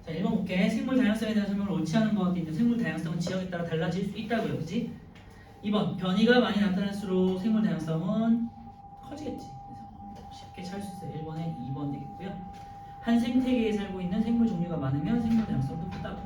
자, 1번 볼게. 생물 다양성에 대한 설명을 옳지 않은 것 같은데 생물 다양성은 지역에 따라 달라질 수 있다고요. 그지? 2번 변이가 많이 나타날수록 생물 다양성은 커지겠지. 그래서 쉽게 찾을 수 있어요. 1번에 2번 되겠고요. 한 생태계에 살고 있는 생물 종류가 많으면 생물 다양성도 크다고.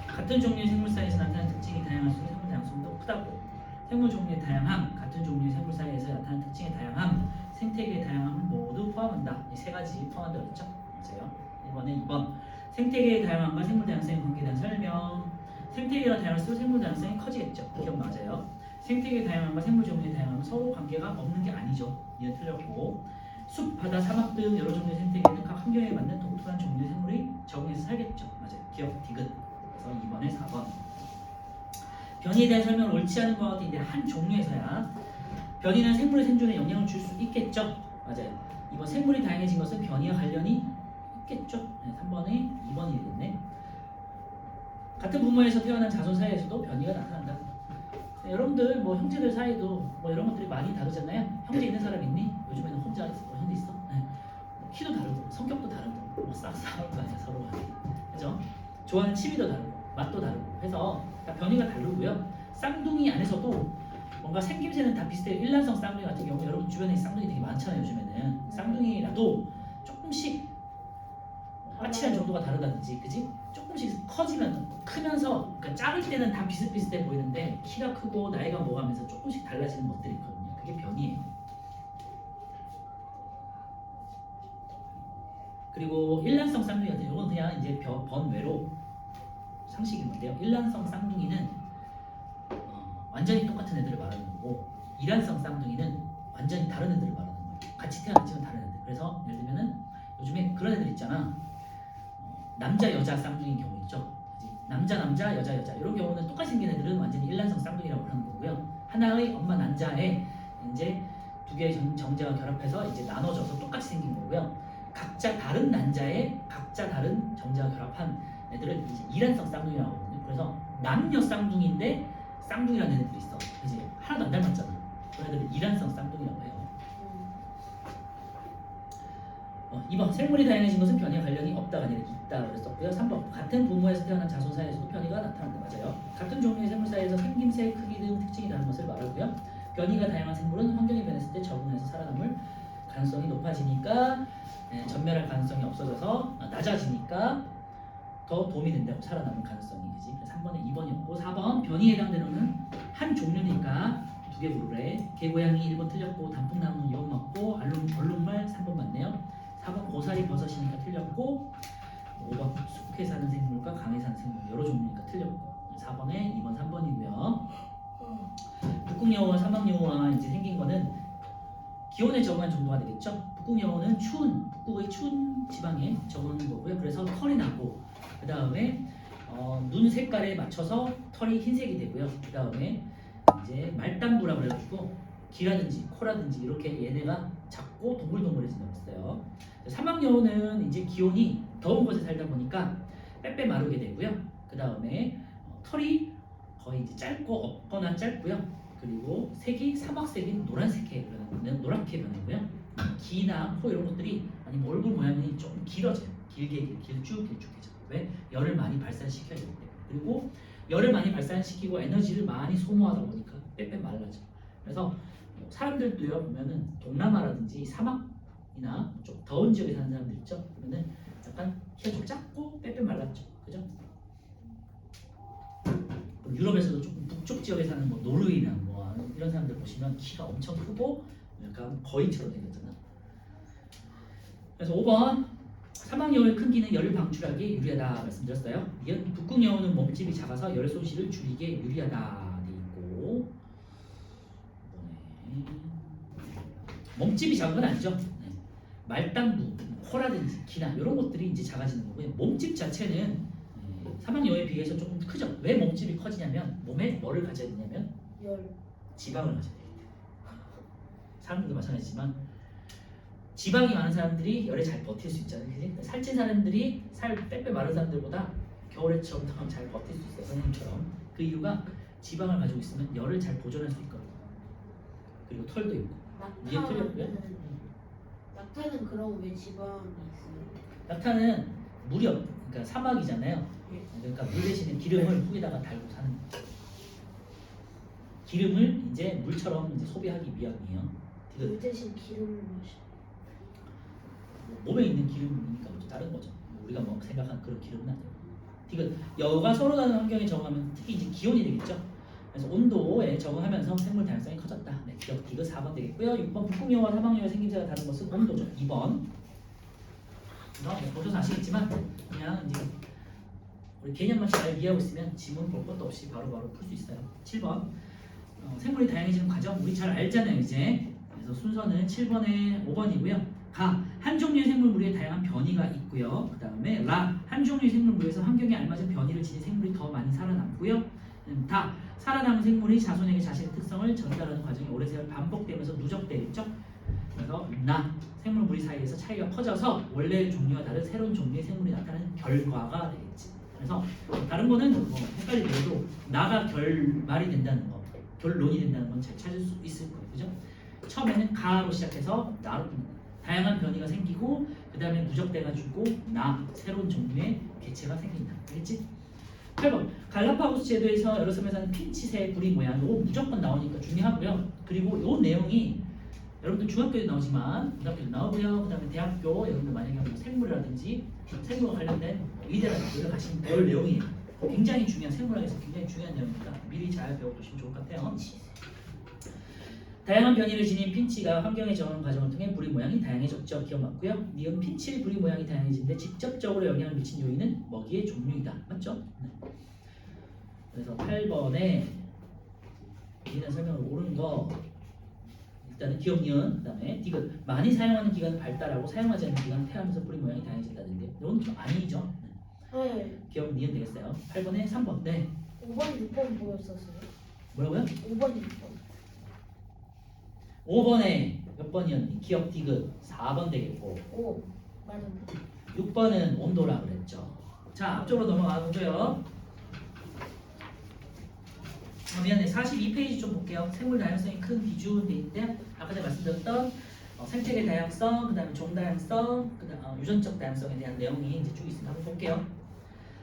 같은 종류의 생물 사이에서 나타나는 특징이 다양할수록 생물 다양성도 크다고. 생물 종류의 다양함, 같은 종류의 생물 사이에서 나타나는 특징의 다양함, 생태계의 다양함을 모두 포함한다. 이 세 가지 포함한다고 했죠? 맞아요. 1번에 2번. 생태계의 다양함과 생물 다양성의 관계에 대한 설명. 생태계가 다양할수록 생물 다양성이 커지겠죠. 기억 맞아요. 생태계의 다양함과 생물 종류의 다양함은 서로 관계가 없는 게 아니죠. 이해 틀렸고. 숲, 바다, 사막 등 여러 종류의 생태계는 각 환경에 맞는 독특한 종류의 생물이 적응해서 살겠죠. 맞아요. 기억 디귿. 그래서 2번에 4번. 변이에 대한 설명을 옳지 않은 것 같은데 한 종류에서야 변이는 생물의 생존에 영향을 줄 수 있겠죠. 맞아요. 이번 생물이 다양해진 것은 변이와 관련이 있겠죠. 네, 3번에 2번이 되겠네. 같은 부모에서 태어난 자손 사이에서도 변이가 나타난다. 네, 여러분들 뭐 형제들 사이에도 뭐 이런 것들이 많이 다르잖아요. 형제 있는 사람 있니? 요즘에는 혼자 있어. 형제 있어? 네. 뭐 키도 다르고 성격도 다르고 뭐 싹싹한 거 아니야 서로가. 그죠? 좋아하는 취미도 다르고 맛도 다르고 해서 다 변이가 다르고요. 쌍둥이 안에서도 뭔가 생김새는 다 비슷해요. 일란성 쌍둥이 같은 경우 여러분 주변에 쌍둥이 되게 많잖아요. 요즘에는 쌍둥이라도 조금씩 까칠한 정도가 다르다든지, 그지? 조금씩 크면서, 그러니까 작을 때는 다 비슷비슷해 보이는데 키가 크고 나이가 먹어가면서 조금씩 달라지는 것들이 있거든요. 그게 변이에요. 그리고 일란성 쌍둥이 같은 경우는 그냥 이제 번외로 상식인 건데요. 일란성 쌍둥이는 완전히 똑같은 애들을 말하는 거고, 이란성 쌍둥이는 완전히 다른 애들을 말하는 거예요. 같이 태어났지만 다른 애들. 그래서 예를 들면은 요즘에 그런 애들 있잖아. 남자 여자 쌍둥이인 경우 있죠. 남자 남자 여자 여자 이런 경우는 똑같이 생긴 애들은 완전히 일란성 쌍둥이라고 하는 거고요. 하나의 엄마 난자에 이제 두 개의 정자가 결합해서 이제 나눠져서 똑같이 생긴 거고요. 각자 다른 난자에 각자 다른 정자가 결합한 애들은 이제 이란성 쌍둥이라고 하거든요. 그래서 남녀 쌍둥이인데 쌍둥이라는 애들이 있어. 이제 하나도 안 닮았잖아. 그런 애들은 이란성 쌍둥이라고 해요. 2번 생물이 다양해진 것은 변이와 관련이 없다가 아니라 있다고 그랬었고요. 3번 같은 부모에서 태어난 자손 사이에서도 변이가 나타난다. 맞아요. 같은 종류의 생물 사이에서 생김새, 크기 등 특징이 다른 것을 말하고요. 변이가 다양한 생물은 환경에 변했을 때 적응해서 살아남을 가능성이 높아지니까 전멸할 가능성이 없어져서 낮아지니까 더 도움이 된다고 살아남을 가능성이. 그지? 3번에 2번이었고 4번 변이에 해당되는 한 종류니까 두 개 부르래. 개고양이 1번 틀렸고 단풍나무 2번 맞고 얼룩말 3번 맞네요. 4번 고사리 버섯이니까 틀렸고 5번 숲에 사는 생물과 강에 사는 생물 여러 종류니까 틀렸고 4번에 2번 3번이고요. 북극여우와 사막여우와 이제 생긴 거는 기온에 적응한 정도가 되겠죠. 북극여우는 북극의 추운 지방에 적응하는 거고요. 그래서 털이 나고 그 다음에 눈 색깔에 맞춰서 털이 흰색이 되고요. 그 다음에 이제 말단부라 그래가지고 귀라든지 코라든지 이렇게 얘네가 작고 동글동글해진다고 했어요. 사막여우는 이제 기온이 더운 곳에 살다 보니까 빼빼 마르게 되고요. 그 다음에 털이 거의 이제 짧고 없거나 짧고요. 그리고 색이 사막색인 노랗게 변하고요. 귀나 코 이런 것들이 아니면 얼굴 모양이 좀 길어져요. 길쭉해져. 왜? 열을 많이 발산시켜야 되기 때문에. 그리고 열을 많이 발산시키고 에너지를 많이 소모하다 보니까 빼빼 말라져. 그래서 사람들도요 보면은 동남아라든지 사막이나 좀 더운 지역에 사는 사람들 있죠. 그러면은 약간 키가 좀 작고 빼빼 말랐죠. 그죠? 유럽에서도 조금 북쪽 지역에 사는 뭐 노르웨이나 뭐 이런 사람들 보시면 키가 엄청 크고 약간 거인처럼 생겼잖아. 그래서 5번 사막여우의 큰 귀는 열을 방출하기에 유리하다 말씀드렸어요. 북극여우는 몸집이 작아서 열 손실을 줄이기에 유리하다 돼 있고 몸집이 작은 건 아니죠. 말단부, 코라든지 귀나 이런 것들이 이제 작아지는 거고요. 몸집 자체는 사막여우에 비해서 조금 크죠. 왜 몸집이 커지냐면 몸에 뭐를 가져야 되냐면 지방을 가져야 돼요. 사람들도 마찬가지지만 지방이 많은 사람들이 열에 잘 버틸 수 있잖아요. 그치? 살찐 사람들이 살 빼빼 마른 사람들보다 겨울에 좀 더 잘 버틸 수 있어요. 선생님처럼. 그 이유가 지방을 가지고 있으면 열을 잘 보존할 수 있거든요. 그리고 털도 있고. 이게 틀렸고요. 낙타는 그럼 왜 지방이 있어요? 낙타는 물이 그러니까 사막이잖아요. 그러니까 물 대신에 기름을 흙에다가 달고 사는 거예요. 기름을 이제 물처럼 이제 소비하기 위함이에요. 물 대신 기름을 마시. 몸에 있는 기름이니까 뭐 다른 거죠. 우리가 뭐 생각하는 그런 기름은 아니에요. 디귿 여가 서로 다른 환경에 적응하면 특히 이제 기온이 되겠죠. 그래서 온도에 적응하면서 생물 다양성이 커졌다. 네, 기억 디귿 4번 되겠고요. 6번 북극여우와 사막여우의 생김새가 다른 것은 온도죠. 2번. 보셔서 아시겠지만 그냥 이제 우리 개념만 잘 이해하고 있으면 지문 볼 것도 없이 바로바로 풀 수 있어요. 7번. 생물이 다양해지는 과정 우리 잘 알잖아요 이제. 그래서 순서는 7번에 5번이고요. 가, 한 종류의 생물무리에 다양한 변이가 있고요. 그 다음에 라, 한 종류의 생물무리에서 환경에 알맞은 변이를 지닌 생물이 더 많이 살아남고요. 다, 살아남은 생물이 자손에게 자신의 특성을 전달하는 과정이 오래 세월 반복되면서 누적되겠죠. 그래서 나, 생물무리 사이에서 차이가 커져서 원래의 종류와 다른 새로운 종류의 생물이 나타나는 결과가 되겠지. 그래서 다른 거는 뭐 헷갈리더라도 나가 결말이 된다는 거, 결론이 된다는 건 잘 찾을 수 있을 거예요. 그죠? 처음에는 가로 시작해서 나로 다양한 변이가 생기고 그 다음에 누적돼가지고 나 새로운 종류의 개체가 생긴다. 알겠지? 8번 갈라파고스 제도에서 여러 섬에 사는 핀치새 부리 모양 이거 무조건 나오니까 중요하고요. 그리고 이 내용이 여러분들 중학교에 나오지만 고등학교도 나오고요. 그 다음에 대학교 여러분들 만약에 뭐 생물이라든지 생물과 관련된 의대라든지 가시면 배울 내용이에요. 굉장히 중요한 생물학에서 굉장히 중요한 내용이니까 미리 잘 배워두시면 좋을 것 같아요. 다양한 변이를 지닌 핀치가 환경에 적응하는 과정을 통해 부리 모양이 다양해졌죠. 기억 맞고요. 니은 핀치 부리 모양이 다양해지는데 직접적으로 영향을 미친 요인은 먹이의 종류이다. 맞죠? 네. 그래서 8번에 이는 설명을 옳은 거 일단은 기억 니은 그 다음에 디귿 많이 사용하는 기간은 발달하고 사용하지 않는 기간은 폐하면서 뿌리 모양이 다양해진다는데 이건 좀 아니죠. 네. 기억 니은 되겠어요. 8번에 3번. 네. 5번, 6번 뭐였었어요? 뭐라고요? 5번, 6번. 5번에 몇 번이었니? 기억 디귿 4번 되겠고 5. 맞았네. 6번은 온도라 그랬죠. 자 앞쪽으로 넘어가 보죠. 미안해 42페이지 좀 볼게요. 생물 다양성이 큰 비중이 있는데 아까 제가 말씀드렸던 생태계 다양성, 그 다음에 종 다양성, 그 다음 유전적 다양성에 대한 내용이 이제 쭉 있습니다. 한번 볼게요.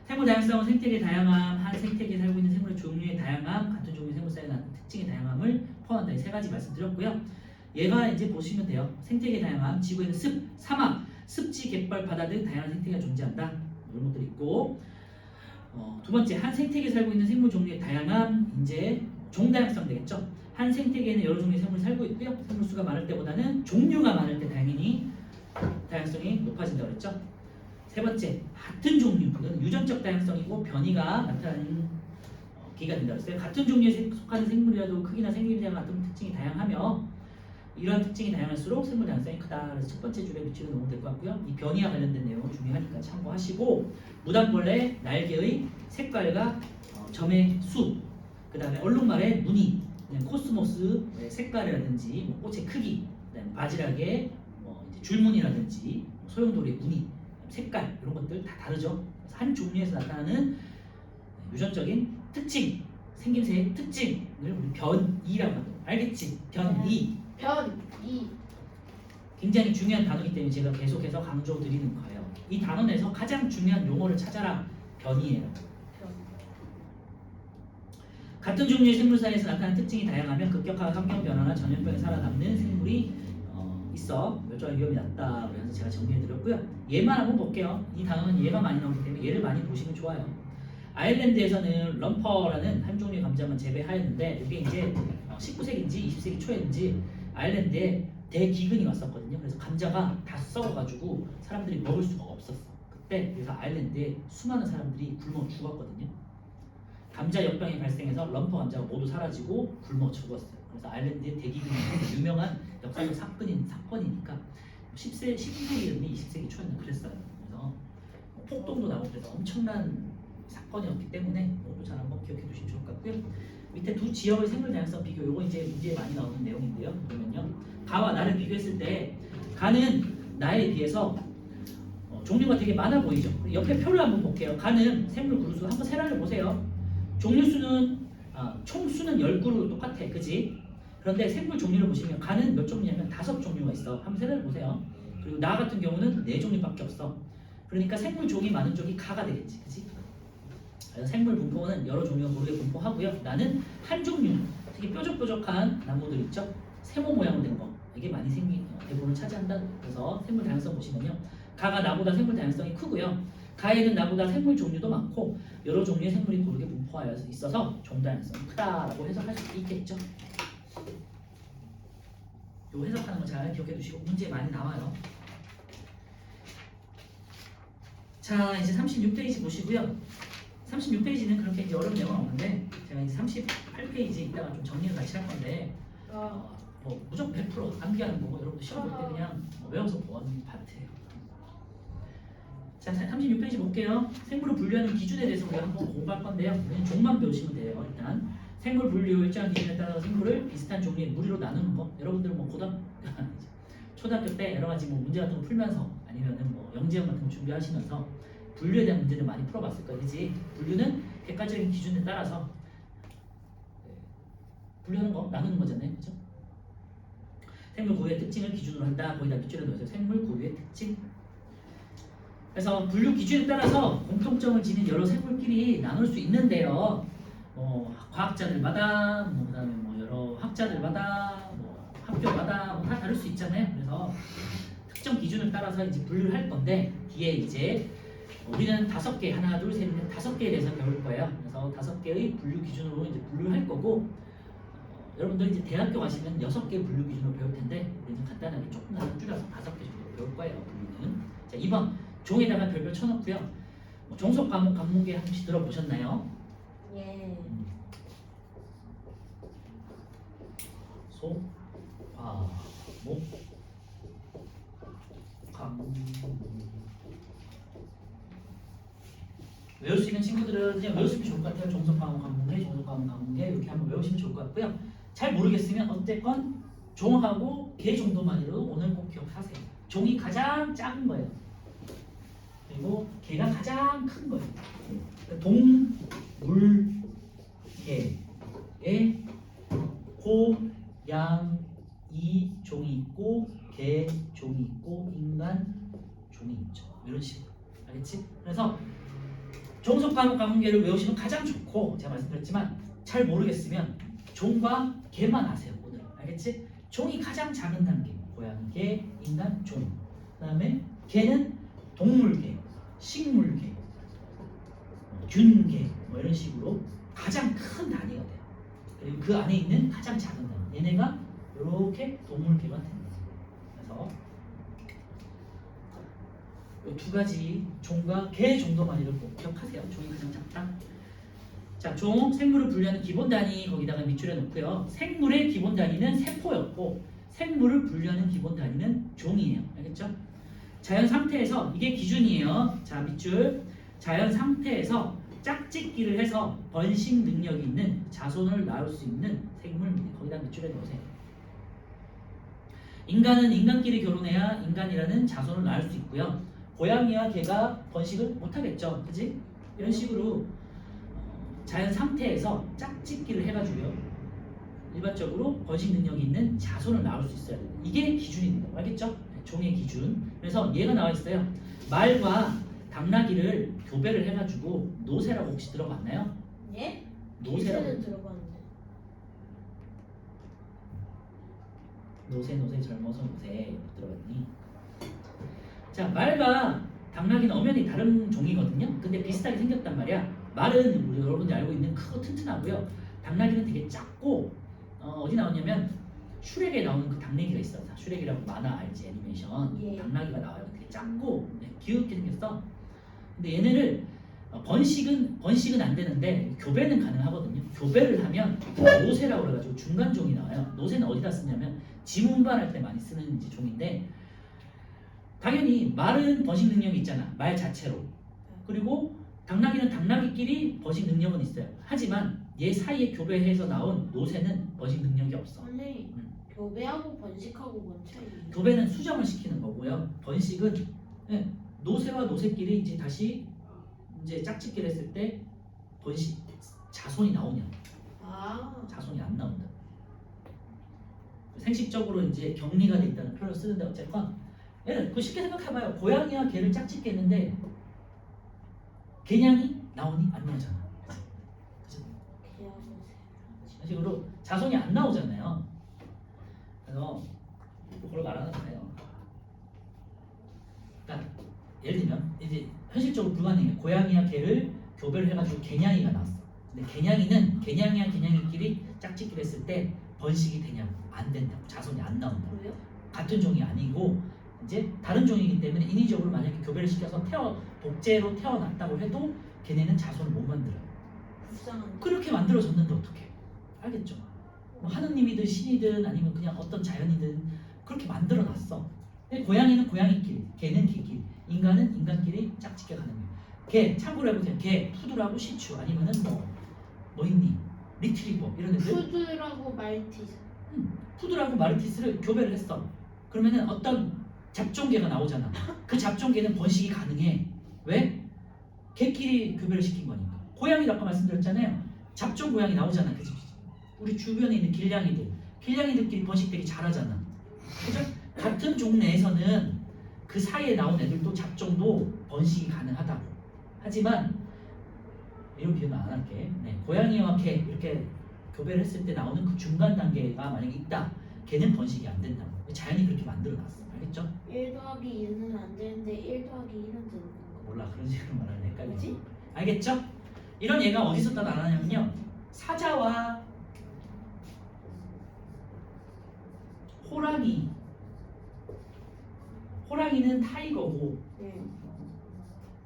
생물 다양성은 생태계 다양함, 한 생태계에 살고 있는 생물의 종류의 다양함, 같은 종류의 생물 사이에 나는 특징의 다양함을 포함한다. 이 세 가지 말씀드렸고요. 얘가 이제 보시면 돼요. 생태계 다양함, 지구에는 습, 사막, 습지, 갯벌, 바다 등 다양한 생태계가 존재한다. 이런 것들이 있고 두 번째, 한 생태계에 살고 있는 생물 종류의 다양함, 이제 종 다양성 되겠죠. 한 생태계에는 여러 종류의 생물이 살고 있고요. 생물 수가 많을 때보다는 종류가 많을 때 당연히 다양성이 높아진다고 그랬죠. 세 번째, 같은 종류, 이건 유전적 다양성이고 변이가 나타나는 계기가 된다고 했어요. 같은 종류에 속하는 생물이라도 크기나 생김새와 같은 특징이 다양하며 이러한 특징이 다양할수록 생물 다양성이 크다. 그래서 첫 번째 줄에 밑줄에 놓으면 될 것 같고요. 이 변이와 관련된 내용은 중요하니까 참고하시고 무당벌레 날개의 색깔과 점의 수, 그 다음에 얼룩말의 무늬, 코스모스의 색깔이라든지 뭐 꽃의 크기, 그다음에 바지락의 이제 줄무늬라든지 소용돌이의 무늬, 색깔 이런 것들 다 다르죠. 그래서 한 종류에서 나타나는 유전적인 특징, 생김새의 특징을 우리 변이라고 합니다. 알겠지? 변이. 변이. 굉장히 중요한 단어이기 때문에 제가 계속해서 강조드리는 거예요. 이 단어 내에서 가장 중요한 용어를 찾아라. 변이에요. 변. 같은 종류의 생물 사이에서 나타나는 특징이 다양하면 급격한 환경 변화나 전염병에 살아남는 생물이 있어 멸종할 위험이 낮다. 그래서 제가 정리해드렸고요. 얘만 한번 볼게요. 이 단어는 얘가 많이 나오기 때문에 얘를 많이 보시면 좋아요. 아일랜드에서는 럼퍼라는 한 종류의 감자만 재배하였는데 이게 이제 19세기인지 20세기 초인지 아일랜드에 대기근이 왔었거든요. 그래서 감자가 다 썩어가지고 사람들이 먹을 수가 없었어. 그때 그래서 아일랜드에 수많은 사람들이 굶어 죽었거든요. 감자 역병이 발생해서 럼퍼 감자가 모두 사라지고 굶어 죽었어요. 그래서 아일랜드의 대기근이 유명한 역사적 사건이니까 19세기였니 20세기 초였나 그랬어요. 그래서 폭동도 나고 그래서 엄청난 사건이었기 때문에 이것도 잘 한번 기억해 두시면 좋을 것 같고요. 밑에 두 지역의 생물 다양성 비교, 요거 이제 문제에 많이 나오는 내용인데요. 그러면요, 가와 나를 비교했을 때 가는 나에 비해서 종류가 되게 많아 보이죠. 옆에 표를 한번 볼게요. 가는 생물 그루수 한번 세란을 보세요. 종류 수는 총 수는 10그루 똑같아, 그지? 그런데 생물 종류를 보시면 가는 몇 종류냐면 5종류가 있어. 한번 세란을 보세요. 그리고 나 같은 경우는 4종류밖에 없어. 그러니까 생물 종이 많은 쪽이 가가 되겠지, 그렇지? 그래서 생물 분포는 여러 종류가 고르게 분포하고요. 나는 한 종류, 특히 뾰족뾰족한 나무들 있죠? 세모 모양으로 된 거, 이게 많이 대부분 차지한다. 그래서 생물 다양성 보시면요, 가가 나보다 생물 다양성이 크고요. 가에는 나보다 생물 종류도 많고 여러 종류의 생물이 고르게 분포하여 있어서 종 다양성이 크다라고 해석할 수 있겠죠. 요 해석하는 거 잘 기억해 두시고 문제 많이 나와요. 자, 이제 36페이지 보시고요. 36페이지는 그렇게 이제 어려운 내용은 없는데 제가 이제 38페이지 이따가 좀 정리를 같이 할 건데 뭐 무조건 100% 암기하는 거고 여러분들 시험 볼 때 그냥 외워서 보는 파트예요. 자, 36페이지 볼게요. 생물을 분류하는 기준에 대해서 우리가 한번 공부할 건데요. 우리는 종만 배우시면 돼요. 일단 생물 분류 일정한 기준에 따라서 생물을 비슷한 종류의 무리로 나누는 거. 여러분들은 뭐 초등학교 때 여러 가지 뭐 문제 같은 거 풀면서 아니면은 뭐 영재형 같은 거 준비하시면서 분류에 대한 문제를 많이 풀어봤을 거예요. 그지? 분류는 객관적인 기준에 따라서 분류하는 거, 나누는 거잖아요. 그죠? 생물 고유의 특징을 기준으로 한다. 거기다 밑줄에 넣으세요. 생물 고유의 특징. 그래서 분류 기준에 따라서 공통점을 지닌 여러 생물끼리 나눌 수 있는데요. 뭐 과학자들마다, 뭐 그다음에 뭐 여러 학자들마다, 뭐 학교마다 뭐 다 다를 수 있잖아요. 그래서 특정 기준을 따라서 이제 분류를 할 건데 뒤에 이제 우리는 5개, 하나, 둘, 셋, 넷, 5개에 대해서 배울 거예요. 그래서 5개의 분류 기준으로 이제 분류를 할 거고 여러분들 이제 대학교 가시면 6개 분류 기준으로 배울 텐데 우리는 간단하게 조금 더 줄여서 5개 정도 배울 거예요. 분류는. 자, 2번 종에다가 별별 쳐놓고요. 뭐 종속 과목 관문계 한 번씩 들어보셨나요? 예. 소, 과목, 관문계. 외울 수 있는 친구들은 그냥 외우시면 좋을 것 같아요. 종속 과목 관문계, 종속 과목 관문계 이렇게 한번 외우시면 좋을 것 같고요. 잘 모르겠으면 어쨌건 종하고 개 정도만으로 오늘 꼭 기억하세요. 종이 가장 작은 거예요. 그리고 개가 가장 큰 거예요. 동, 물, 개에 고, 양, 이 종이 있고 개 종이 있고 인간 종이 있죠. 이런 식으로. 알겠지? 그래서 종속 과목 관문계를 외우시면 가장 좋고 제가 말씀드렸지만 잘 모르겠으면 종과 개만 아세요. 오늘. 알겠지? 종이 가장 작은 단계. 고양이 개, 인간 종. 그다음에 개는 동물개, 식물계, 균계 뭐 이런 식으로 가장 큰 단위가 돼요. 그리고 그 안에 있는 가장 작은 단위 얘네가 이렇게 동물계가 됩니다. 그래서 이 두 가지 종과 개 정도만이를 꼭 기억하세요. 종이 가장 작다. 자, 종 생물을 분류하는 기본 단위 거기다가 밑줄에 놓고요. 생물의 기본 단위는 세포였고 생물을 분류하는 기본 단위는 종이에요. 알겠죠? 자연 상태에서 이게 기준이에요. 자, 밑줄. 자연 상태에서 짝짓기를 해서 번식 능력이 있는 자손을 낳을 수 있는 생물입니다. 거기다 밑줄에 넣으세요. 인간은 인간끼리 결혼해야 인간이라는 자손을 낳을 수 있고요. 고양이와 개가 번식을 못하겠죠. 그지? 이런 식으로 자연 상태에서 짝짓기를 해가지고요. 일반적으로 번식 능력이 있는 자손을 낳을 수 있어야 돼요. 이게 기준입니다. 알겠죠? 종의 기준. 그래서 얘가 나와 있어요. 말과 당나귀를 교배를 해가지고 노새라고 혹시 들어봤나요? 예? 노새라고. 기준은 들어봤는데. 노새 젊어서 노새 들어봤니? 자, 말과 당나귀는 엄연히 다른 종이거든요. 근데 비슷하게 생겼단 말이야. 말은 우리 여러분들이 알고 있는 크고 튼튼하고요. 당나귀는 되게 작고 어디 나오냐면 슈렉에 나오는 그 당나귀가 있어. 슈렉이라고 만화 알지? 애니메이션. 예. 당나귀가 나와요. 되게 작고 귀엽게 생겼어. 근데 얘네를 번식은 안 되는데 교배는 가능하거든요. 교배를 하면 노새라고 그래가지고 중간 종이 나와요. 노새는 어디다 쓰냐면 짐 운반할 때 많이 쓰는 이제 종인데 당연히 말은 번식 능력이 있잖아. 말 자체로. 그리고 당나귀는 당나귀끼리 번식 능력은 있어요. 하지만 얘 사이에 교배해서 나온 노새는 번식 능력이 없어. 선생님, 교배하고 번식하고 뭔 차이예요? 교배는 수정을 시키는 거고요. 번식은 노새와 노새끼리 이제 다시 이제 짝짓기를 했을 때 번식 자손이 나오냐? 아, 자손이 안 나온다. 생식적으로 이제 격리가 돼 있다는 표현을 쓰는데 어쨌건 예, 그 쉽게 생각해봐요. 고양이와 개를 짝짓기 했는데 개냥이 나오니? 안 나오잖아. 그죠? 개하고 이런 식으로 자손이 안 나오잖아요. 그래서 그걸 말하는 거예요. 그러니까 예를 들면 이제 현실적으로 불가능해요. 고양이와 개를 교배를 해가지고 개냥이가 나왔어. 근데 개냥이와 개냥이끼리 짝짓기를 했을 때 번식이 되냐고 안 된다고 자손이 안 나온다고. 왜요? 같은 종이 아니고 이제 다른 종이기 때문에 인위적으로 만약에 교배를 시켜서 복제로 태어났다고 해도 걔네는 자손을 못 만들어요. 불쌍한데. 그렇게 만들어졌는데 어떡해? 알겠죠? 뭐 하느님이든 신이든 아니면 그냥 어떤 자연이든 그렇게 만들어놨어. 근데 고양이는 고양이끼리, 개는 개끼리, 인간은 인간끼리 짝짓게 가는 거예요. 개 참고로 해보세요. 개 푸드라고 시추 아니면은 뭐 있니? 리트리버 이런 애들 푸드라고 말티즈. 푸드라고 마르티스를 교배를 했어. 그러면은 어떤 잡종개가 나오잖아. 그 잡종개는 번식이 가능해. 왜? 개끼리 교배를 시킨 거니까. 고양이도 아까 말씀드렸잖아요. 잡종 고양이 나오잖아. 그치? 우리 주변에 있는 길냥이들끼리 번식되기 잘하잖아. 그죠? 같은 종 내에서는 그 사이에 나온 애들도 잡종도 번식이 가능하다고. 하지만 이런 비유는 안 할게. 네, 고양이와 개 이렇게 교배를 했을 때 나오는 그 중간 단계가 만약에 있다. 걔는 번식이 안 된다고. 자연이 그렇게 만들어놨어. 알겠죠? 1 더하기 2는 안 되는데 1 더하기 1은 되는 거. 몰라 그런 식으로 말하는 헷갈리지. 뭐지? 알겠죠? 이런 얘가 어디서 다 나타나냐면요. 사자와 호랑이. 호랑이는 타이거고 네.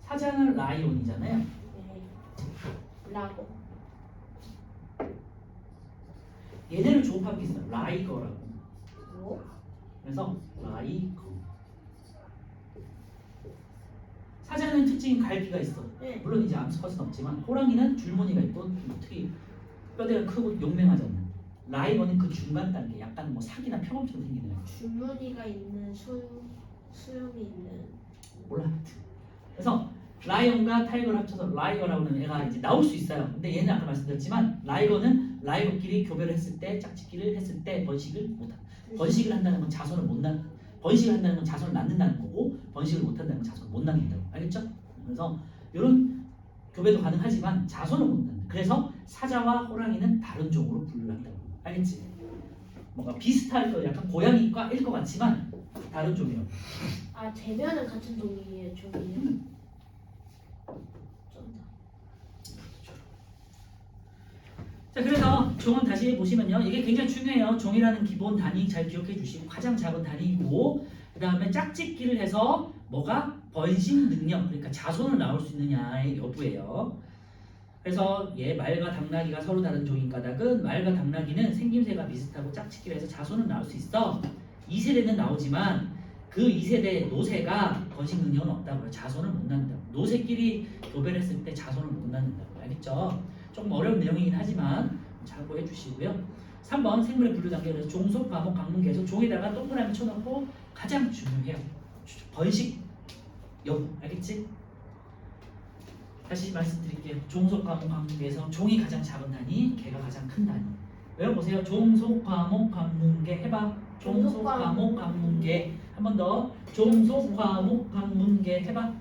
사자는 라이온이잖아요. 네. 라고. 얘네를 조합한 게 있어요. 라이거라고. 뭐? 그래서 라이거. 사자는 특징인 갈비가 있어. 네. 물론 이제 암수컷은 없지만 호랑이는 줄무늬가 있고 특히 뼈대가 크고 용맹하잖아. 라이거는 그 중간 단계, 약간 뭐 사기나 표범처럼 생기는 애. 줄무늬가 있는 수염이 있는. 몰라. 그래서 라이언과 타이거를 합쳐서 라이거라고 하는 애가 이제 나올 수 있어요. 근데 얘는 아까 말씀드렸지만 라이거는 라이거끼리 교배를 했을 때 짝짓기를 했을 때 번식을 못한다. 번식을 한다는 건 자손을 못 낳. 번식을 한다는 건 자손을 낳는다는 거고 번식을 못 한다는 건 자손을 못 낳는다고. 알겠죠? 그래서 이런 교배도 가능하지만 자손을 못 낳는다. 그래서 사자와 호랑이는 다른 종으로 분류를 한다고. 알겠지? 뭔가 비슷할 거 약간 고양이과일 것 같지만 다른 종이에요. 아 대면은 같은 종이에요. 종이에요. 쩐다. 자, 그래서 종은 다시 보시면요. 이게 굉장히 중요해요. 종이라는 기본 단위 잘 기억해 주시고 가장 작은 단위이고 그 다음에 짝짓기를 해서 뭐가 번식 능력 그러니까 자손을 낳을 수 있느냐의 여부예요. 그래서 말과 당나귀가 서로 다른 종인 까닭은 말과 당나귀는 생김새가 비슷하고 짝짓기를 해서 자손을 낳을 수 있어. 2세대는 나오지만 그 2세대 노새가 번식 능력은 없다고요. 자손을 못 낳는다고. 노새끼리 교배를 했을 때 자손을 못 낳는다고. 알겠죠? 조금 어려운 내용이긴 하지만 참고해 주시고요. 3번 생물의 분류 단계. 그래서 종, 속, 과목, 강문 계속 종에다가 동그라미 쳐놓고 가장 중요해요. 번식 여부. 알겠지? 다시 말씀드릴게요. 종, 속, 과목, 강문계에서 종이 가장 작은 단위, 개가 가장 큰 단위. 외워보세요. 종, 속, 과목, 강문계 해봐. 종, 속, 과목, 강문계. 한 번 더. 종, 속, 과목, 강문계 해봐.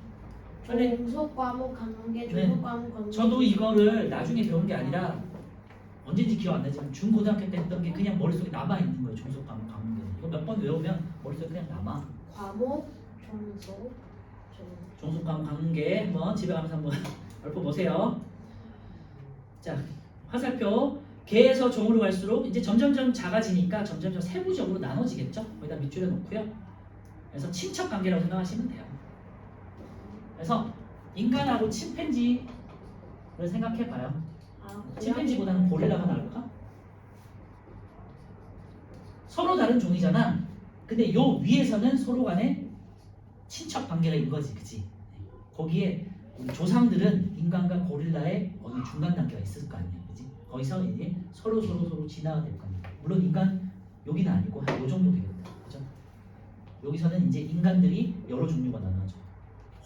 빨리. 종속 과목 강문계, 네. 종속 과목 강문계. 저도 이거를 나중에 배운 게 아니라 언제인지 기억 안 나지만 중고등학교 때 했던 게 그냥 머릿속에 남아있는 거예요. 종속, 과목, 강문계. 이거 몇 번 외우면 머릿속에 그냥 남아. 과목, 종속, 종속, 과목, 강문계 한번 집에 가면서 한번 읊어보세요. 자, 화살표. 개에서 종으로 갈수록 이제 점점점 작아지니까 점점점 세부적으로 나눠지겠죠. 거기다 밑줄에 놓고요. 그래서 친척 관계라고 생각하시면 돼요. 그래서 인간하고 침팬지를 생각해봐요. 아, 침팬지보다는 고릴라가 나을까? 서로 다른 종이잖아. 근데 요 위에서는 서로 간에 친척 관계가 있는 거지, 그치? 거기에 우리 조상들은 인간과 고릴라의 어느 중간 단계가 있을 거 아니야, 그치? 거기서 이제 서로 진화가 될 겁니다. 물론 인간 여기는 아니고 한 요 정도 되겠다, 그죠? 여기서는 이제 인간들이 여러 종류가 나눠져.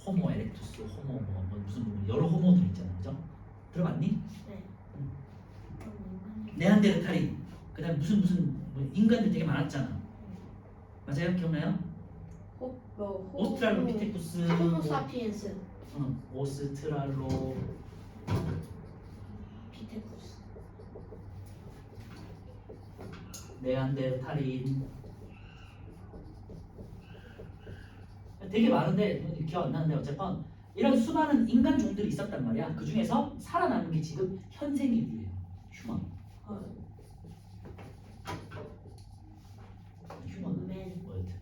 호모 에렉투스, 호모 무슨 여러 호모들 있잖아, 그죠? 들어봤니? 네. 네안데르탈인, 그다음 무슨 뭐 인간들 되게 많았잖아. 맞아요? 기억나요? 오스트랄로피테쿠스, 호모사피엔스 오스트랄로 피테쿠스 네안데르탈인 되게 많은데 기억 안 나는데 어쨌건 이런 수많은 인간 종들이 있었단 말이야. 그 중에서 살아남은 게 지금 현생 인류예요. 휴먼. 휴먼 맨 월드.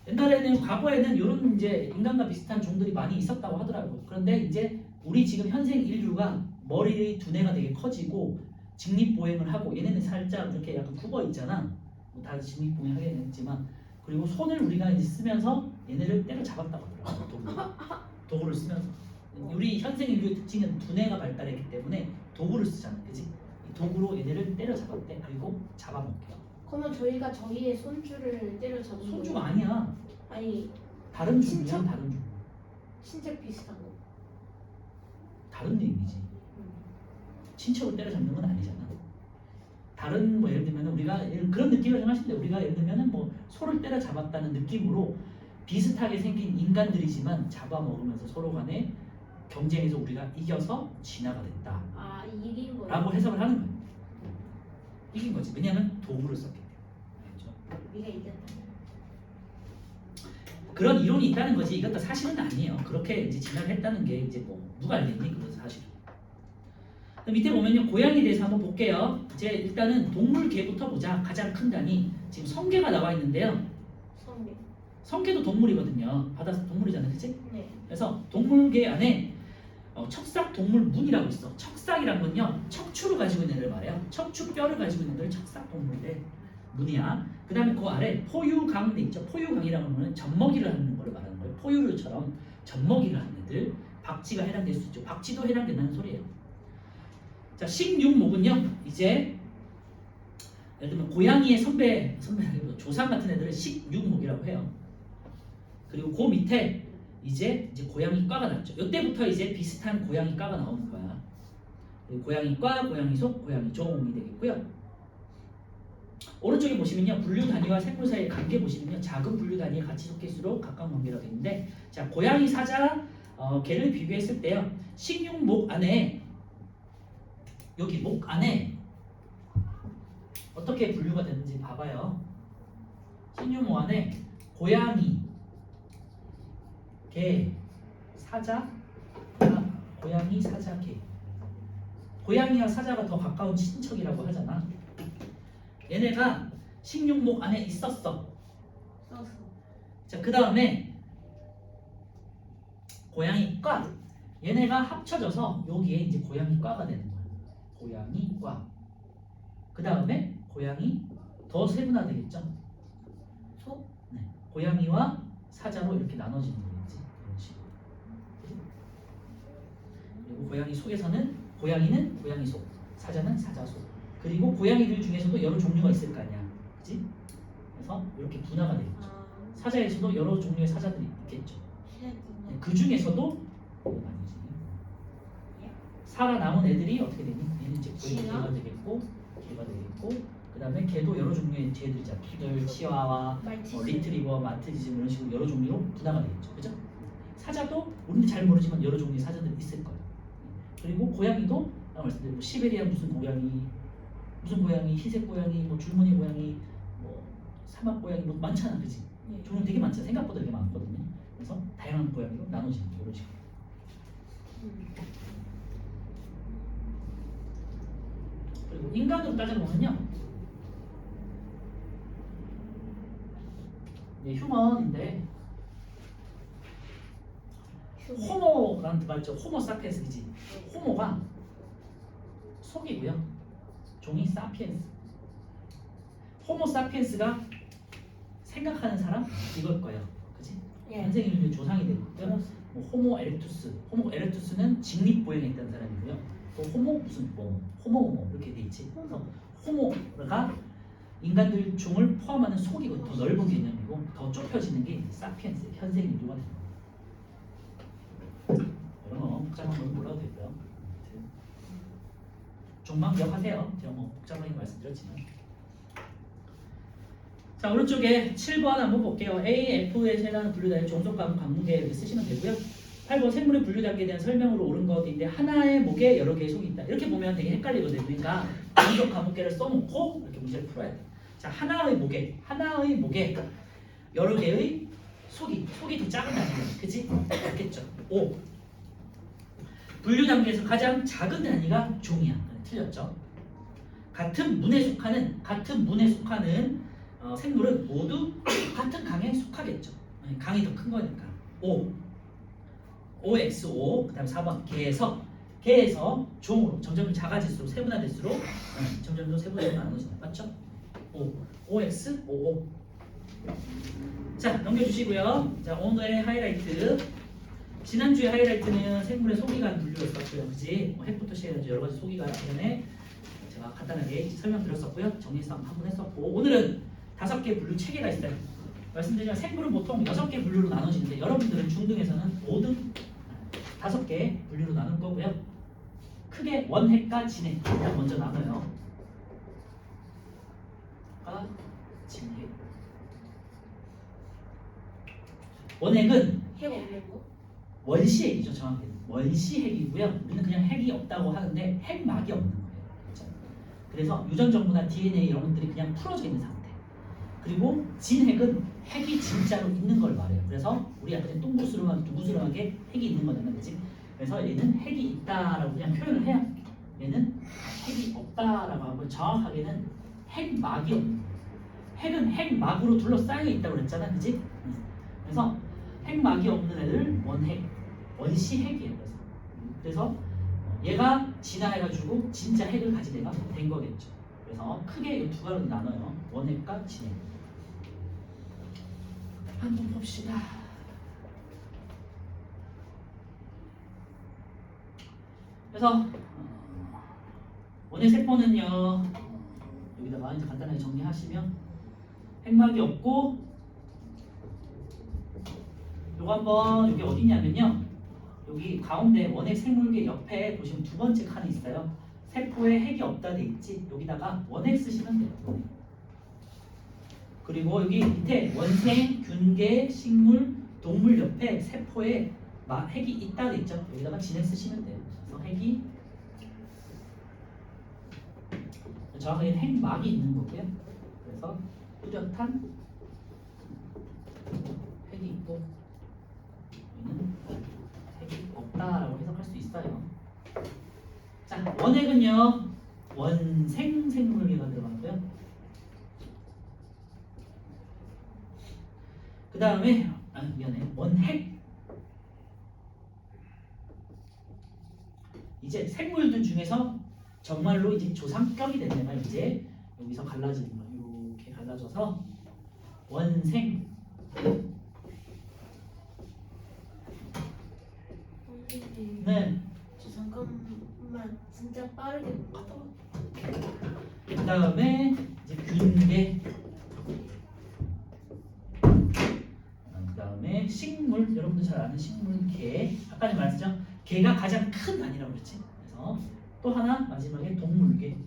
옛날에는 과거에는 이런 이제 인간과 비슷한 종들이 많이 있었다고 하더라고요. 그런데 이제 우리 지금 현생 인류가 머리 두뇌가 되게 커지고 직립보행을 하고 얘네는 살짝 이렇게 약간 굽어 있잖아. 뭐 다 직립보행 하긴 했지만 그리고 손을 우리가 이제 쓰면서 얘네를 때려잡았다고 하더라고요. 도구를 쓰면서. 우리 현생 인류의 특징은 두뇌가 발달했기 때문에 도구를 쓰잖아, 그지? 이 도구로 얘네를 때려잡았대. 그리고 잡아먹게요. 그러면 저희가 저희의 손줄을 때려잡은 손주가 거예요? 아니야. 아니 다른 종이야, 진짜? 다른 종. 신체 비슷한 거 다른 의미지. 친척을 때려잡는 건 아니잖아. 다른 뭐 예를 들면 우리가 그런 느낌을 좀 하시는데 우리가 예를 들면은 뭐 소를 때려잡았다는 느낌으로 비슷하게 생긴 인간들이지만 잡아먹으면서 서로 간에 경쟁에서 우리가 이겨서 진화가 됐다. 아 이긴 거예요? 라고 해석을 하는 거예요. 이긴 거지. 왜냐하면 도구를 썼기 때문에. 알죠? 우리가 이겼다 그런 이론이 있다는 거지. 이것도 사실은 아니에요. 그렇게 이제 진화를 했다는 게 이제 뭐 누가 알겠니? 그건 사실. 밑에 보면요, 고양이에 대해서 한번 볼게요. 이제 일단은 동물계부터 보자. 가장 큰 단위 지금 성게가 나와 있는데요. 성게 성게도 동물이거든요. 바다 동물이잖아요, 그렇지? 네 그래서 동물계 안에 척삭 동물문이라고 있어. 척삭이란 건요, 척추를 가지고 있는 애를 말해요. 척추뼈를 가지고 있는 애를 척삭 동물인데 문이야. 그 다음에 그 아래 포유강이 있죠. 포유강이라는 거는 젖먹이를 하는 걸 말하는 거예요. 포유류처럼 젖먹이를 하는 애들. 박쥐가 해당될 수 있죠. 박쥐도 해당된다는 소리예요. 자, 식육목은요, 이제 예를 들면 고양이의 선배라기보다 조상 같은 애들을 식육목이라고 해요. 그리고 그 밑에 이제 고양이과가 나왔죠. 이때부터 이제 비슷한 고양이과가 나오는 거야. 그리고 고양이과, 고양이속, 고양이종이 되겠고요. 오른쪽에 보시면요, 분류 단위와 생물 사이의 관계 보시면요, 작은 분류 단위의 가치 속계수로 가까운 관계가 되는데, 자, 고양이, 사자, 개를 비교했을 때요, 식육목 안에 여기 목 안에 어떻게 분류가 되는지 봐봐요. 식육목 안에 고양이, 개, 사자, 고양이, 사자, 개. 고양이와 사자가 더 가까운 친척이라고 하잖아. 얘네가 식육목 안에 있었어. 썼어 자, 그 다음에 고양이과. 얘네가 합쳐져서 여기에 이제 고양이과가 되는 거야. 고양이과. 그 다음에 고양이 더 세분화되겠죠. 소? 네. 고양이와 사자로 이렇게 나눠지는 거겠지. 이런 식으로. 그리고 고양이 속에서는 고양이는 고양이 속, 사자는 사자 속. 그리고 고양이들 중에서도 여러 종류가 있을 거 아니야. 그치? 그래서 이렇게 분화가 되겠죠. 아 사자에서도 여러 종류의 사자들이 있겠죠. 시작했구나 그 중에서도 아니지. 살아남은 애들이 어떻게 되니? 얘는 이제 개가 되겠고, 개가 되겠고, 그 다음에 개도 여러 종류의 개들이잖아. 푸들, 치와와, 말티즈 리트리버, 마티즈 이런 식으로 여러 종류로 분화가 되겠죠. 그죠? 사자도 우리는 잘 모르지만 여러 종류의 사자들이 있을 거예요. 그리고 고양이도 아까 말씀드린 뭐 시베리아 무슨 고양이, 희색 고양이, 뭐 줄무늬 고양이, 뭐 사막 고양이 뭐 많잖아, 그지? 네. 종류 되게 많잖아. 생각보다 되게 많거든요. 그래서 다양한 고양이로 나눠지는 거예요, 이런 식으로. 그리고 인간으로 따져보면요, 휴먼인데 호모라는 말죠. 호모 사피엔스이지. 호모가 속이고요. 종이 사피엔스. 호모 사피엔스가 생각하는 사람 이걸 거예요. 그지? 예. 현생 인류의 조상이 되고요. 뭐 호모 에렉투스. 호모 에렉투스는 직립보행했다는 사람이고요. 또 호모 무슨 호모 이렇게 돼 있지. 그래서 호모가 인간들 종을 포함하는 속이고 더 넓은 개념이고 더 좁혀지는 게 사피엔스 현생 인류가 됩니다. 이런 거 복잡한 건 몰라도 되고요. 종만 기억하세요. 제가 뭐 복잡하게 말씀드렸지만. 자, 오른쪽에 7번 한번 볼게요. A, F에 해당하는 분류단위 종속 과목 관문계 이렇게 쓰시면 되고요. 8번 생물의 분류 단계에 대한 설명으로 옳은 것인데 하나의 목에 여러 개의 속이 있다. 이렇게 보면 되게 헷갈리거든요. 그러니까 종속 과목계를 써놓고 이렇게 문제를 풀어야 돼. 자, 하나의 목에 여러 개의 속이 더 작은 단위예요. 그치? 맞겠죠? 5. 분류 단계에서 가장 작은 단위가 종이야. 틀렸죠? 같은 문에 속하는 생물은 모두 같은 강에 속하겠죠. 강이 더 큰 거니까. 5. OXO. 그다음 4번 개에서 종으로 점점 작아질수록 세분화될수록 점점 더 세분화로 나눠진다. 맞죠? 5. OXOO. 자, 넘겨주시고요. 자, 오늘의 하이라이트. 지난주에 하이라이트는 생물의 소기관 분류였었고요. 그지? 핵부터 시작해서 여러 가지 소기관 때문에 제가 간단하게 설명드렸었고요. 정리해서 한번 했었고, 오늘은 5개 분류 체계가 있어요. 말씀드리면 생물은 보통 6개 분류로 나눠지는데 여러분들은 중등에서는 모두 5개 분류로 나눌 거고요. 크게 원핵과 진핵 일단 먼저 나눠요. 진핵. 원핵은 핵 없는 거? 원시핵이죠. 정확히는 원시핵이고요. 우리는 그냥 핵이 없다고 하는데 핵막이 없는 거예요. 그렇죠? 그래서 유전정보나 DNA 이런 것들이 그냥 풀어져 있는 상태. 그리고 진핵은 핵이 진짜로 있는 걸 말해요. 그래서 우리 아까 전에 둥구스름하게 핵이 있는 거잖아요. 그치? 그래서 얘는 핵이 있다라고 그냥 표현을 해야 얘는 핵이 없다라고 하고 정확하게는 핵막이 없는 거예요. 핵은 핵막으로 둘러싸여 있다고 그랬잖아. 그치? 그래서 핵막이 없는 애들 원시핵이에요. 그래서 얘가 진화해가지고 진짜 핵을 가진 애가 된 거겠죠. 그래서 크게 이 두 가지로 나눠요. 원핵과 진핵. 한번 봅시다. 그래서 원핵 세포는요. 여기다가 이제 간단하게 정리하시면 핵막이 없고 요거 한번 여기 어디냐면요. 여기 가운데 원핵 생물계 옆에 보시면 두 번째 칸이 있어요. 세포에 핵이 없다 돼 있지. 여기다가 원핵 쓰시면 돼요. 원핵. 그리고 여기 밑에 원생, 균계, 식물, 동물 옆에 세포에 핵이 있다 돼 있죠. 여기다가 진핵 쓰시면 돼요. 그래서 핵이 정확하게 핵막이 있는 거고요. 그래서 뚜렷한 핵이 있고 여기는 핵이 없다라고 해석할 수 있어요. 자, 원핵은요 원생 생물계가 들어가고요. 그 다음에 원핵. 이제 생물들 중에서 정말로 이제 조상격이 된 애가 이제 여기서 갈라지는 거예요. 이렇게 갈라져서 원생. 선생님, 네. 저 잠깐만 진짜 빠르게 갔다 와. 그 다음에 이제 균계. 그 다음에 식물. 여러분들 잘 아는 식물 개. 아까 전에 말했죠. 개가 가장 큰 단위라고 그랬지. 그래서 또 하나 마지막에 동물계.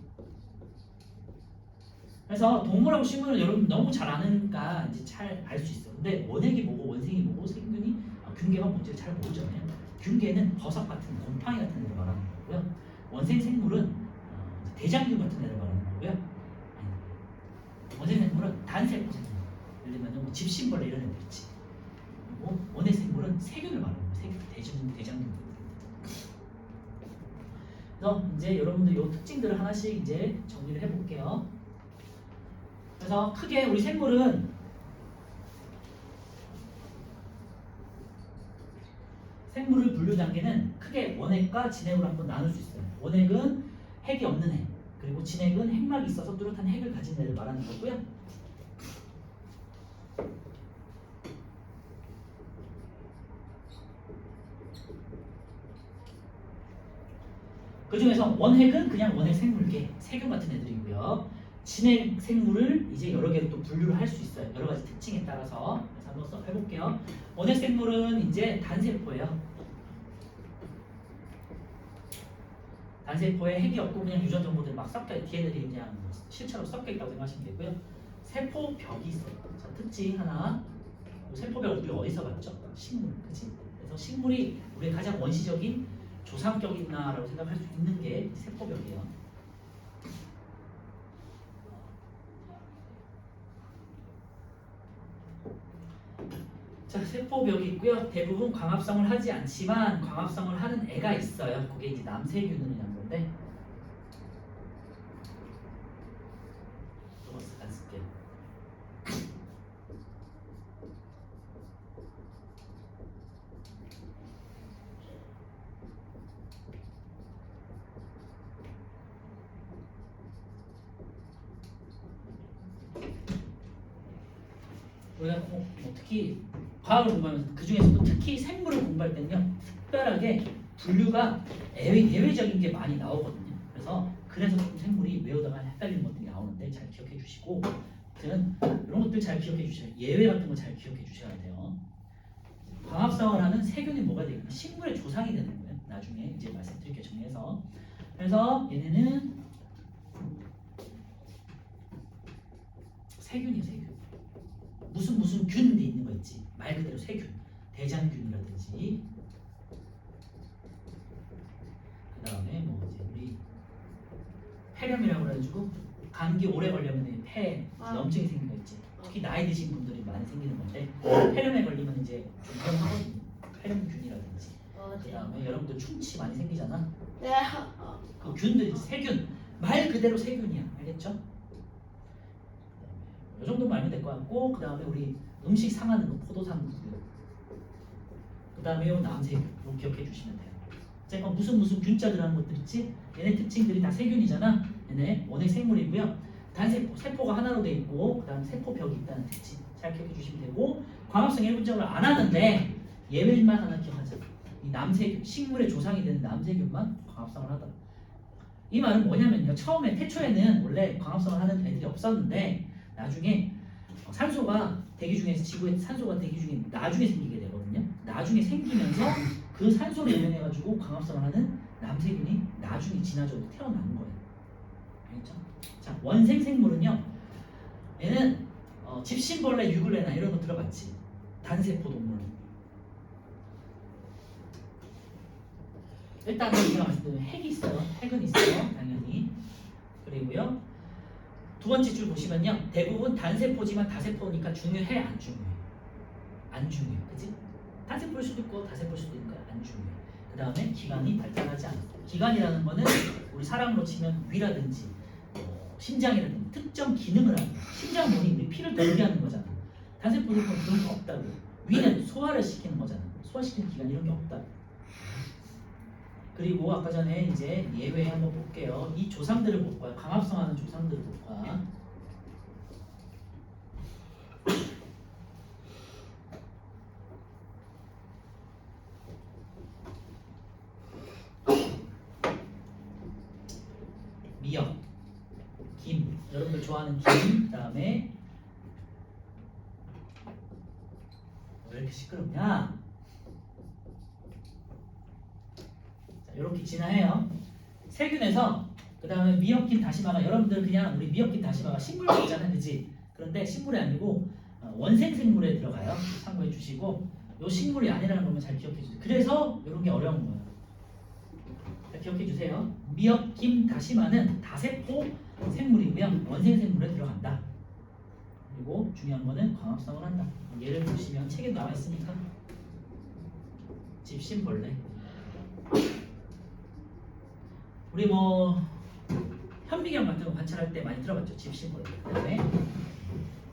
그래서 동물하고 식물은 여러분 너무 잘 아니까 이제 잘 알 수 있어. 근데 원핵이 뭐고 원생이 뭐고 생균이 균계가 뭔지 잘 모르잖아요. 균계는 버섯 같은 곰팡이 같은 애를 말하는 거고요. 원생 생물은 대장균 같은 애를 말하는 거고요. 원생 생물은 단세포 생물. 예를 들면 뭐 집신벌레 이런 애들 있지. 그리고 원핵 생물은 세균을 말하는 거예요. 대장균. 그래서 이제 여러분들 이 특징들을 하나씩 이제 정리를 해볼게요. 그래서 크게 우리 생물은 생물을 분류 단계는 크게 원핵과 진핵으로 한번 나눌 수 있어요. 원핵은 핵이 없는 핵, 그리고 진핵은 핵막이 있어서 뚜렷한 핵을 가진 애를 말하는 거고요. 그 중에서 원핵은 그냥 원핵 생물계, 세균 같은 애들이고요. 진핵 생물을 이제 여러 개로 또 분류를 할 수 있어요. 여러 가지 특징에 따라서. 그래서 한번 써 해볼게요. 원핵 생물은 이제 단세포예요. 단세포에 핵이 없고 그냥 유전 정보들이 막 섞여, DNA들이 그냥 실처럼 섞여 있다고 생각하시면 되고요. 세포벽이 있어요. 자, 특징 하나. 세포벽 우리 어디서 봤죠? 식물, 그렇지? 그래서 식물이 우리의 가장 원시적인 조상격이나라고 생각할 수 있는 게 세포벽이에요. 자, 세포벽이 있고요. 대부분 광합성을 하지 않지만 광합성을 하는 애가 있어요. 그게 이제 남세균이라는 건데. 로버스 안 쓸게요. 우리가 특히 과학을 공부하면서 그 중에서도 특히 생물을 공부할 때는요 특별하게 분류가 예외적인 게 많이 나오거든요. 그래서 좀 생물이 외우다가 헷갈리는 것들이 나오는데 잘 기억해 주시고, 아무튼 이런 것들 잘 기억해 주셔야 예외 같은 거 잘 기억해 주셔야 돼요. 광합성을 하는 세균이 뭐가 되겠냐? 식물의 조상이 되는 거예요. 나중에 이제 말씀드릴게요. 정리해서. 그래서 얘네는 세균이에요. 세균. 무슨 균 돼 있는 거 있지. 말 그대로 세균. 대장균이라든지 그 다음에 뭐 이제 우리 폐렴이라고 그래가지고 감기 오래 걸리면 염증이 생기는 거 있지. 특히 나이 드신 분들이 많이 생기는 건데 폐렴에 걸리면 이제 좀 위험하거든요. 폐렴균이라든지 그 다음에 여러분들 충치 많이 생기잖아. 네. 그 균들이 세균. 말 그대로 세균이야. 알겠죠? 이 정도만 알면 될 것 같고, 그 다음에 우리 음식 상하는 거 포도당 구류, 그 다음에 요 남세균 이거 기억해 주시면 돼요. 제가 무슨 균자 들어가는 것들 있지? 얘네 특징들이 다 세균이잖아. 얘네 원액 생물이고요. 단세포, 세포가 하나로 돼 있고, 그 다음 세포벽이 있다는 특징 잘 기억해 주시면 되고, 광합성 일분적으로 안 하는데 예외만 하나 기억하자. 이 남세균, 식물의 조상이 되는 남세균만 광합성을 하더라. 이 말은 뭐냐면요, 처음에 태초에는 원래 광합성을 하는 애들이 없었는데 나중에 산소가 대기 중에서 지구에 산소가 대기 중에 나중에 생기게 되거든요. 나중에 생기면서 그 산소를 이용해 가지고 광합성을 하는 남세균이 나중에 진화적으로 태어나는 거예요. 알겠죠? 자, 원생 생물은요, 얘는 집신벌레, 유글레나 이런 거 들어봤지? 단세포 동물. 일단은 제가 말씀드린 핵이 있어요. 핵은 있어요, 당연히. 그리고요, 두 번째 줄 보시면요, 대부분 단세포지만 다세포니까 중요해, 안 중요해? 안 중요해, 그치? 단세포일 수도 있고 다세포일 수도 있는 거야. 안 중요해. 그 다음에 기관이 발달하지 않아. 기관이라는 거는 우리 사람으로 치면 위라든지 심장이라든지 특정 기능을 하는 거야. 심장 뭐니? 우리 피를 돌게 하는 거잖아. 단세포는 그런 거 없다고. 위는 소화를 시키는 거잖아. 소화시키는 기관 이런 게 없다고. 그리고 아까 전에 이제 예외 한번 볼게요. 이 조상들을 볼 거야. 광합성하는 조상들을 볼 거야. 미역, 김, 여러분들 좋아하는 김, 그 다음에 왜 이렇게 시끄럽냐? 자, 이렇게 진화해요. 세균에서 그 다음에 미역김 다시마가, 여러분들 그냥 우리 미역김 다시마가 식물 있잖아요, 그지? 그런데 식물이 아니고 원생 생물에 들어가요. 참고해 주시고, 요 식물이 아니라는 것만 잘 기억해 주세요. 그래서 이런 게 어려운 거예요. 잘 기억해 주세요. 미역김 다시마는 다세포 생물이고요. 원생 생물에 들어간다. 그리고 중요한 거는 광합성을 한다. 예를 보시면 책에 나와 있으니까 집신벌레. 우리 뭐 현미경 같은 거 관찰할 때 많이 들어봤죠. 집신벌레. 그다음에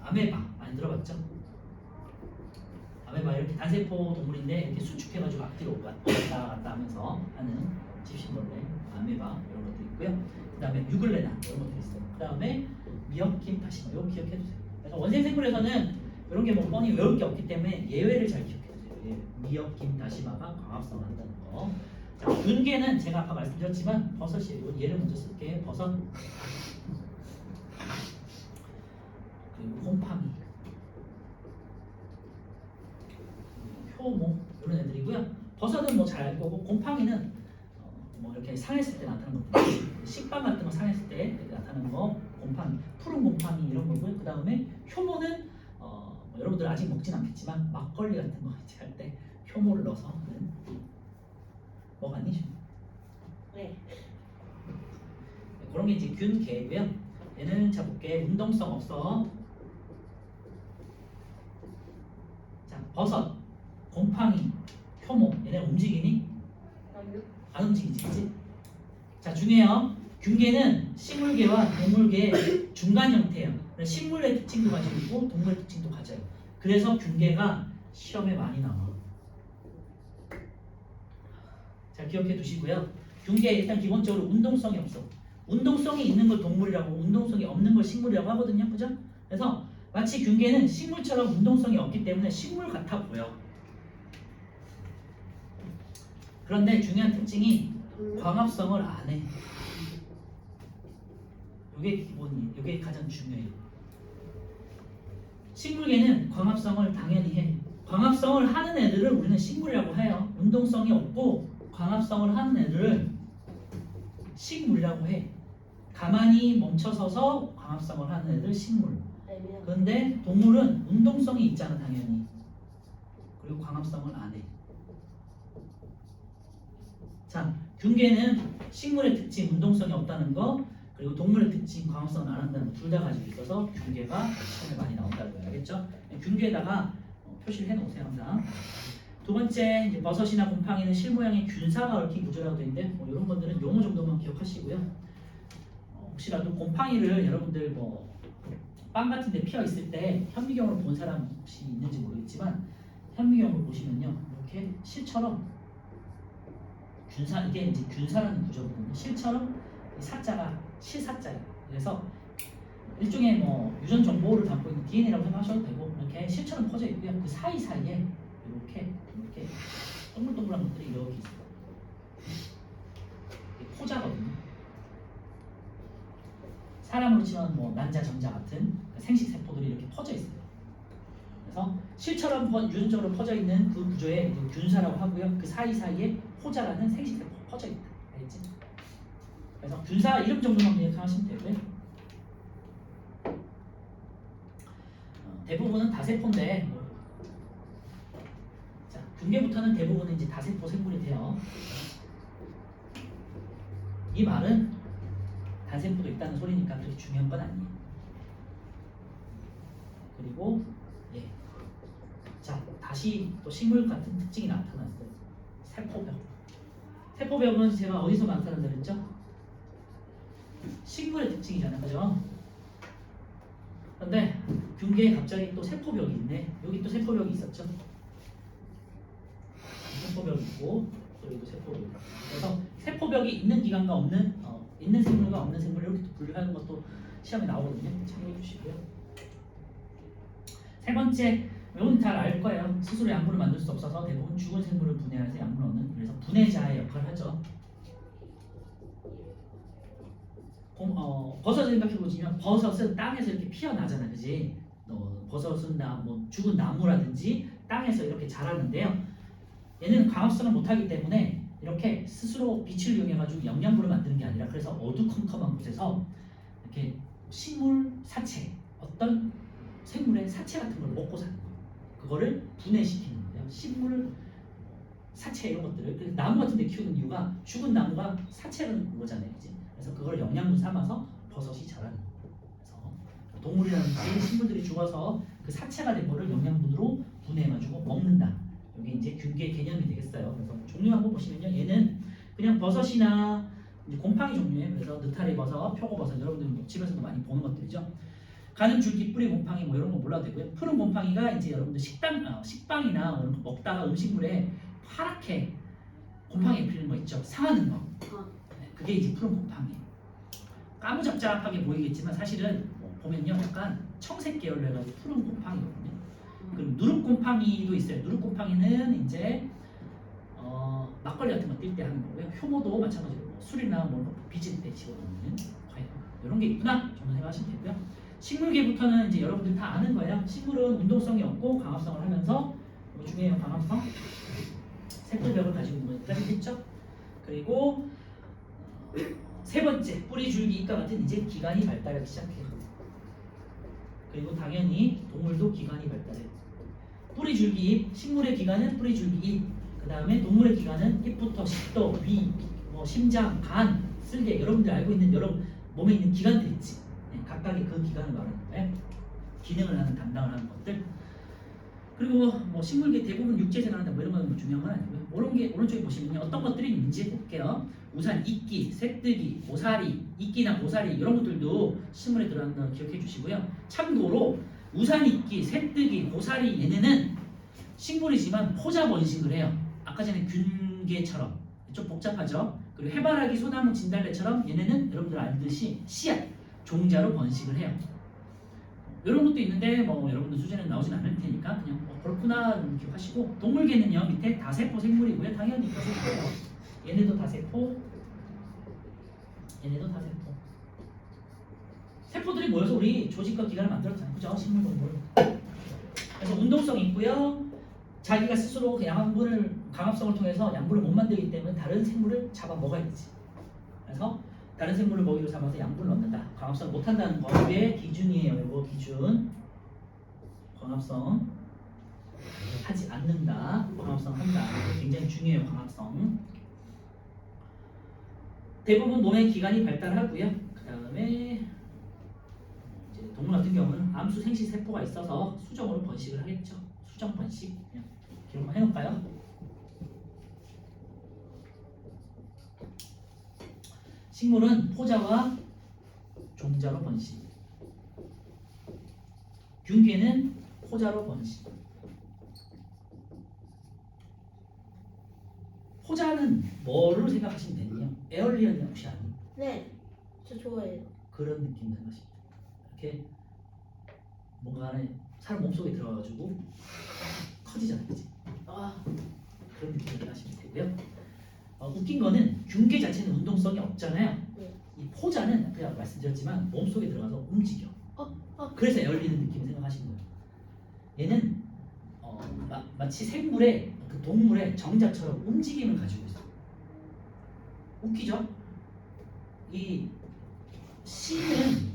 아메바 많이 들어봤죠. 아메바 이렇게 단세포 동물인데 이렇게 수축해가지고 앞뒤로 왔다 갔다 하면서 하는 집신벌레, 아메바 이런 것도 있고요. 그 다음에 유글레나 이런 것도 있어요. 그 다음에 미역김 다시마 이거 기억해 주세요. 그래서 원생 생물에서는 이런 게 뭐 뻔히 외울 게 없기 때문에 예외를 잘 기억해 주세요. 예, 미역김 다시마가 광합성을 한다는 거. 자, 균계는 제가 아까 말씀드렸지만 버섯이에요. 예를 먼저 쓸게요. 버섯. 그리고 곰팡이, 효모 이런 애들이고요. 버섯은 뭐 잘 알 거고, 곰팡이는 뭐 이렇게 상했을 때 나타나는 것들, 식빵 같은 거 상했을 때 이렇게 나타나는 거 곰팡이, 푸른 곰팡이 이런 거고요. 그 다음에 효모는 여러분들 아직 먹진 않겠지만 막걸리 같은 거 이제 할 때 효모를 넣어서 하는 먹었니 지금? 네. 그런 게 이제 균계고요. 얘는 자 볼게 운동성 없어. 자 버섯, 곰팡이, 효모 얘네 움직이니? 아니요. 안 움직이지, 그치? 자 중요해요. 균계는 식물계와 동물계의 중간 형태예요. 식물의 특징도 가지고 있고 동물의 특징도 가져요. 그래서 균계가 시험에 많이 나와. 잘 기억해 두시고요. 균계 일단 기본적으로 운동성이 없어. 운동성이 있는 걸 동물이라고, 운동성이 없는 걸 식물이라고 하거든요. 그죠? 그래서 마치 균계는 식물처럼 운동성이 없기 때문에 식물 같아 보여. 그런데 중요한 특징이 광합성을 안 해. 이게 기본이에요. 이게 가장 중요해요. 식물계는 광합성을 당연히 해. 광합성을 하는 애들을 우리는 식물이라고 해요. 운동성이 없고 광합성을 하는 애들을 식물이라고 해. 가만히 멈춰서서 광합성을 하는 애들 식물. 아니요. 그런데 동물은 운동성이 있잖아 당연히. 그리고 광합성을 안 해. 자, 균계는 식물의 특징 운동성이 없다는 거, 그리고 동물의 특징 광합성을 안 한다는 거 둘 다 가지고 있어서 균계가 시험에 많이 나온다는 거예요. 알겠죠? 균계에다가 표시를 해놓으세요 항상. 두 번째 이제 버섯이나 곰팡이는 실 모양의 균사가 얽힌 구조라고 되어 있는데 이런 것들은 용어 정도만 기억하시고요. 혹시라도 곰팡이를 여러분들 뭐 빵 같은 데 피어 있을 때 현미경으로 본 사람 혹시 있는지 모르겠지만 현미경으로 보시면요 이렇게 실처럼 균사, 이게 이제 균사라는 구조거든요. 실처럼 이 사자가 실사자예요. 그래서 일종의 뭐 유전 정보를 담고 있는 DNA라고 생각하셔도 되고 이렇게 실처럼 퍼져 있고요. 그 사이사이에 이렇게 동글동글한 것들이 이렇게 있어요. 이게 포자거든요. 사람으로 치면 뭐 난자, 전자 같은 생식 세포들이 이렇게 퍼져 있어요. 그래서 실처럼 유전적으로 퍼져 있는 그 구조에 균사라고 하고요. 그 사이사이에 호자라는 생식 세포 퍼져 있다. 알겠지? 그래서 균사 이름 정도만 기억하시면 되고요. 대부분은 다세포인데 자, 균계부터는 대부분은 이제 다세포 생물이 돼요. 이 말은 단세포도 있다는 소리니까 그렇게 중요한 건 아니에요. 그리고 예, 자 다시 또 식물 같은 특징이 나타났어요. 세포벽. 세포벽은 제가 어디서 나타난다 그랬죠? 식물의 특징이잖아요, 그죠? 그런데 균계에 갑자기 또 세포벽이 있네. 여기 또 세포벽이 있었죠. 세포벽이 있고 그리고 세포벽이 있고. 그래서 세포벽이 있는 기관과 없는 있는 생물과 없는 생물 이렇게 분류하는 것도 시험에 나오거든요. 참고해 주시고요. 세 번째, 이건 잘 알 거예요. 스스로 양분을 만들 수 없어서 대부분 죽은 생물을 분해해서 양분을 얻는, 그래서 분해자의 역할을 하죠. 버섯을 생각해 보시면 버섯은 땅에서 이렇게 피어나잖아, 그지? 버섯은 뭐 죽은 나무라든지 땅에서 이렇게 자라는데요. 얘는 광합성을 못하기 때문에 이렇게 스스로 빛을 이용해가지고 영양분을 만드는 게 아니라 그래서 어두컴컴한 곳에서 이렇게 식물 사체, 어떤 생물의 사체 같은 걸 먹고 사는 거예요. 그거를 분해시키는 거예요. 식물 사체 이런 것들을. 그래서 나무 같은 데 키우는 이유가 죽은 나무가 사체라는 거잖아요. 그치? 그래서 그걸 영양분 삼아서 버섯이 자라는 거예요. 그래서 동물이라든지 식물들이 죽어서 그 사체가 된 거를 영양분으로 분해해가지고 먹는다. 이게 이제 균계 개념이 되겠어요. 그래서 종류 한번 보시면요. 얘는 그냥 버섯이나 이제 곰팡이 종류예요. 그래서 느타리 버섯, 표고버섯 여러분들 집에서도 많이 보는 것들이죠. 가는 줄기, 뿌리 곰팡이 뭐 이런 거 몰라도 되고요. 푸른 곰팡이가 이제 여러분들 식빵이나 이런 거 먹다가 음식물에 파랗게 곰팡이 피는 거 있죠. 상하는 거. 네, 그게 이제 푸른 곰팡이에요. 까무잡잡하게 보이겠지만 사실은 보면요. 약간 청색 계열로 해가지고 푸른 곰팡이거든요. 그리고 누룩곰팡이도 있어요. 누룩곰팡이는 이제 막걸리 같은 거 뛸 때 하는 거고요. 효모도 마찬가지로 술이나 뭐 빚을 때 집어넣는 과연 이런 게 있구나 정도 생각하시면 되고요. 식물계부터는 이제 여러분들 다 아는 거예요. 식물은 운동성이 없고 광합성을 하면서 뭐 중요해요. 광합성 세포벽을 가지고 있는 것까지 했죠. 그리고 세 번째, 뿌리, 줄기, 잎과 같은 이제 기관이 발달하기 시작해요. 그리고 당연히 동물도 기관이 발달해요. 뿌리, 줄기, 잎, 식물의 기관은 뿌리, 줄기, 잎. 그 다음에 동물의 기관은 잎부터 식도, 위, 뭐 심장, 간, 쓸개, 여러분들 알고 있는 여러 몸에 있는 기관들 있지. 네, 각각의 그 기관을 말하는 거예요. 기능을 하는 담당을 하는 것들. 그리고 뭐 식물계 대부분 육지생활한다 뭐 이런 건 중요한 건 아니고요. 오른쪽에 보시면요 어떤 것들이 있는지 볼게요. 우선 이끼, 새뜨기, 고사리, 이끼나 고사리 이런 것들도 식물에 들어가는 거 기억해 주시고요. 참고로 우산 이끼, 새뜨기, 고사리 얘네는 식물이지만 포자 번식을 해요. 아까 전에 균계처럼 좀 복잡하죠. 그리고 해바라기, 소나무, 진달래처럼 얘네는 여러분들 알듯이 씨앗, 종자로 번식을 해요. 이런 것도 있는데 뭐 여러분들 수준에 나오진 않을 테니까 그냥 그렇구나 기억하시고 동물계는요 밑에 다세포 생물이고요. 당연히 다세포예요. 얘네도 다세포, 얘네도 다세포. 세포들이 모여서 우리 조직과 기관을 만들었잖아요. 그죠? 식물 동물. 그래서 운동성이 있고요. 자기가 스스로 그 강합성을 통해서 양분을 못 만들기 때문에 다른 생물을 잡아 먹어야 되지. 그래서 다른 생물을 먹이로 삼아서 양분을 얻는다. 광합성을 못한다는 것의 기준이에요. 이거 기준. 광합성 하지 않는다. 광합성 한다. 이거 굉장히 중요해요. 광합성. 대부분 몸의 기관이 발달하고요. 그 다음에 동물 같은 경우는 암수 생식 세포가 있어서 수정으로 번식을 하겠죠. 수정 번식. 그냥 기록만 해놓을까요? 식물은 포자와 종자로 번식. 균계는 포자로 번식. 포자는 뭐를 생각하시면 되느냐? 에얼리언이 혹시 아니에요? 네, 저 좋아해요. 그런 느낌 생각하시면 돼요. 이렇게 뭔가 안에 사람 몸속에 들어가가지고 커지잖아요. 그치? 그런 느낌 생각하시면 되고요. 웃긴 거는 균계 자체는 운동성이 없잖아요. 네. 이 포자는 아까 말씀드렸지만 몸속에 들어가서 움직여. 그래서 에얼리는 느낌을 생각하시는 거예요. 얘는 마치 생물의 그 동물의 정자처럼 움직임을 가지고 있어. 웃기죠? 이 씨는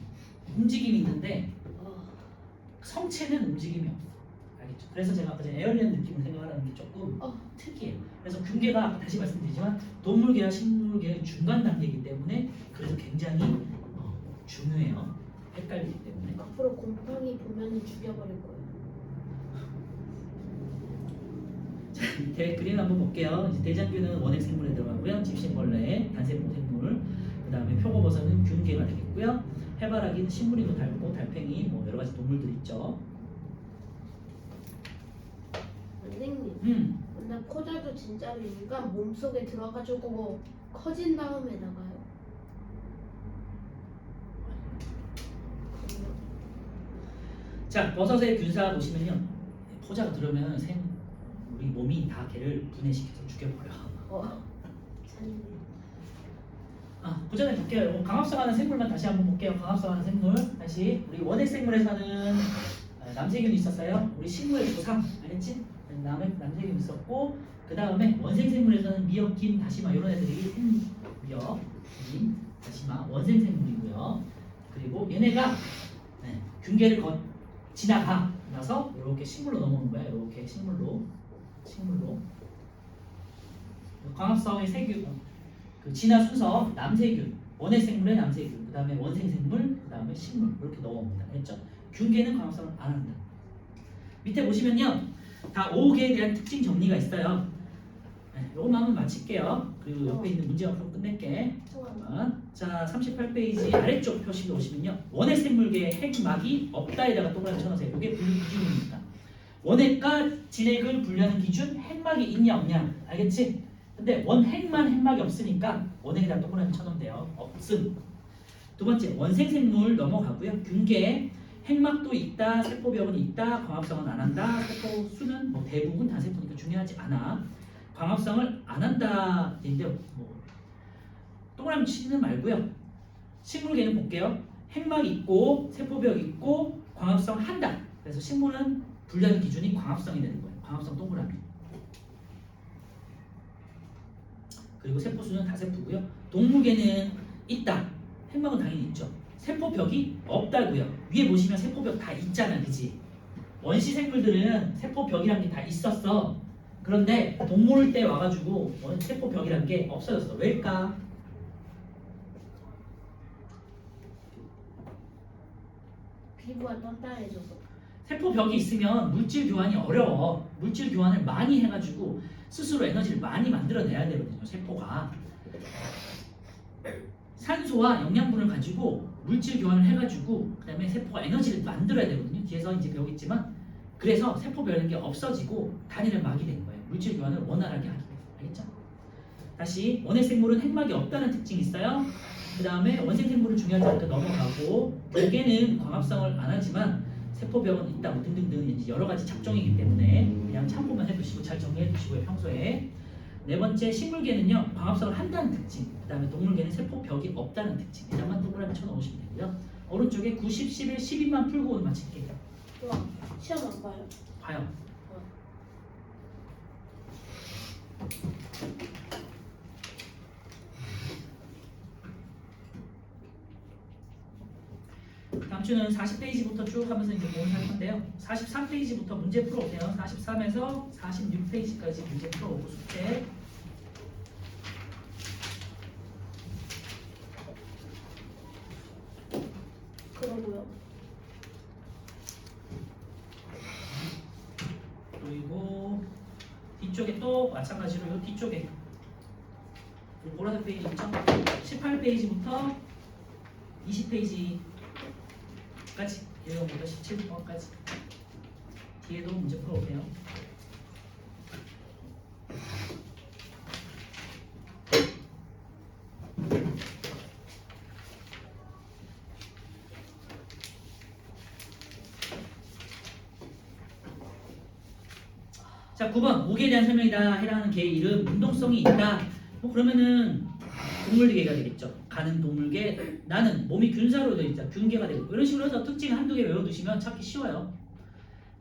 움직임이 있는데 성체는 움직임이 없어. 알겠죠? 그래서 제가 아까 전에 에얼리언 느낌을 생각하는 게 조금 특이해요. 그래서 균계가 다시 말씀드리지만 동물계와 식물계의 중간 단계이기 때문에 그래서 굉장히 중요해요. 헷갈리기 때문에. 앞으로 곰팡이 보면은 죽여버릴 거예요. 자, 밑에 그림 한번 볼게요. 이제 대장균은 원핵 생물에 들어가고요. 집신벌레, 단세포 생물, 그 다음에 표고버섯은 균계가 되겠고요. 해바라기는 식물이고 달고 달팽이 뭐 여러 가지 동물들 있죠. 선생님, 근데 포자도 진짜로 인간 몸속에 들어가지고 커진 다음에 나가요. 자, 버섯의 균사 보시면요. 포자가 들어오면 우리 몸이 다 걔를 분해시켜서 죽여버려. 보자는 볼게요. 강합성하는 생물만 다시 한번 볼게요. 강합성하는 생물 다시 우리 원핵 생물에 사는 남세균이 있었어요. 우리 식물의 조상 알겠지? 남세균 있었고 그 다음에 원생 생물에서는 미역, 김, 다시마 이런 애들이 미역, 김, 다시마 원생 생물이고요. 그리고 얘네가 균계를 지나가 나서 이렇게 식물로 넘어오는 거야. 이렇게 식물로 광합성의 세균 그 진화 순서 남세균 원핵 생물의 남세균 그 다음에 원생 생물 그 다음에 식물 이렇게 넘어옵니다. 했죠? 균계는 광합성을 안 한다. 밑에 보시면요. 다 5개에 대한 특징 정리가 있어요. 요것만 한번 마칠게요. 그리고 옆에 있는 문제만 풀고 끝낼게. 잠깐만. 자, 38페이지 아래쪽 표시에 오시면요. 원핵 생물계의 핵막이 없다에다가 동그라미 쳐놓으세요. 이게 분류 기준입니다. 원핵과 진핵을 분류하는 기준 핵막이 있냐 없냐. 알겠지? 근데 원핵만 핵막이 없으니까 원핵에다 동그라미 쳐놓으면 돼요. 없음. 두 번째 원생 생물 넘어가고요. 균계 핵막도 있다, 세포벽은 있다, 광합성은 안 한다, 세포 수는 뭐 대부분 다세포니까 중요하지 않아. 광합성을 안 한다. 인데 뭐 동그라미 치지는 말고요. 식물계는 볼게요. 핵막 있고 세포벽 있고 광합성 한다. 그래서 식물은 분류하는 기준이 광합성이 되는 거예요. 광합성 동그라미. 그리고 세포 수는 다세포고요. 동물계는 있다. 핵막은 당연히 있죠. 세포벽이 없다고요. 위에 보시면 세포벽 다 있잖아, 그지? 원시 생물들은 세포벽이란 게 다 있었어. 그런데 동물 때 와가지고 세포벽이란 게 없어졌어. 왜일까? 피부가 단단해져서. 세포벽이 있으면 물질 교환이 어려워. 물질 교환을 많이 해가지고 스스로 에너지를 많이 만들어내야 되거든요. 세포가 산소와 영양분을 가지고 물질 교환을 해가지고 그다음에 세포가 에너지를 만들어야 되거든요. 뒤에서 이제 배우겠지만 그래서 세포벽이라는 게 없어지고 단위를 막이 된 거예요. 물질 교환을 원활하게 하기 위해서. 알겠죠? 다시 원핵 생물은 핵막이 없다는 특징이 있어요. 그 다음에 원생 생물은 중요하지 않으니까 넘어가고 결계는 광합성을 안 하지만 세포벽은 있다고 등등등 이제 여러 가지 작종이기 때문에 그냥 참고만 해두시고 잘 정리해 두시고요. 평소에. 네 번째 식물계는요 광합성을 한다는 특징. 그 다음에 동물계는 세포벽이 없다는 특징. 일단만 동그라미 쳐놓으시면 되고요. 오른쪽에 90, 11, 12만 풀고 오늘 마칠게요. 좋아. 시험 안 봐요. 봐요. 다음 주는 40페이지부터 쭉 하면서 이제 공부할 건데요. 43페이지부터 문제 풀어오세요. 43에서 46페이지까지 문제 풀어오고 숙제. 그러고요. 그리고 뒤쪽에 또 마찬가지로 이 뒤쪽에 보라색 페이지 있죠? 18페이지부터 20페이지까지 내용부터 17번까지 뒤에도 문제 풀어오세요. 자, 9번 무게에 대한 설명이다. 해당하는 개의 이름 운동성이 있다. 뭐 그러면은 동물계가 되겠죠. 가는 동물계. 나는 몸이 균사로 되어 있다. 균계가 되고 이런 식으로 해서 특징 한두 개 외워두시면 찾기 쉬워요.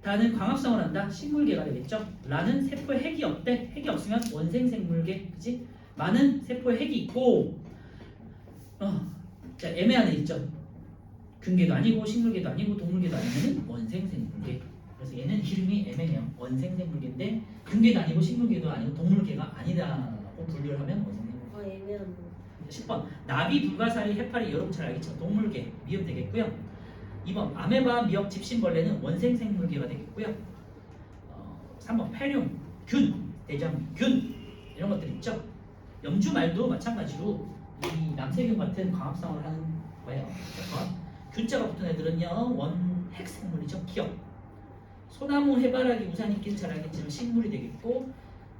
다는 광합성을 한다. 식물계가 되겠죠. 라는 세포에 핵이 없대. 핵이 없으면 원생생물계. 그치? 많은 세포에 핵이 있고 자, 애매한 애 있죠. 균계도 아니고 식물계도 아니고 동물계도 아니면 원생생물계. 그래서 얘는 이름이 애매해요. 원생생물계인데 균계도 아니고 식물계도 아니고 동물계가 아니다라고 분류를 하면 원생생물계. 애매한 거. 10번 나비 불가사리 해파리 여러분 잘 알겠죠? 동물계 미음 되겠고요. 2번 아메바 미역 집신벌레는 원생생물계가 되겠고요. 3번 폐룡 균 대장 균 이런 것들 있죠. 염주말도 마찬가지로 이 남세균 같은 광합성을 하는 거예요. 균자가 붙은 애들은요 원핵생물이죠. 기억 소나무, 해바라기, 우산이끼는 잘 알겠지만 식물이 되겠고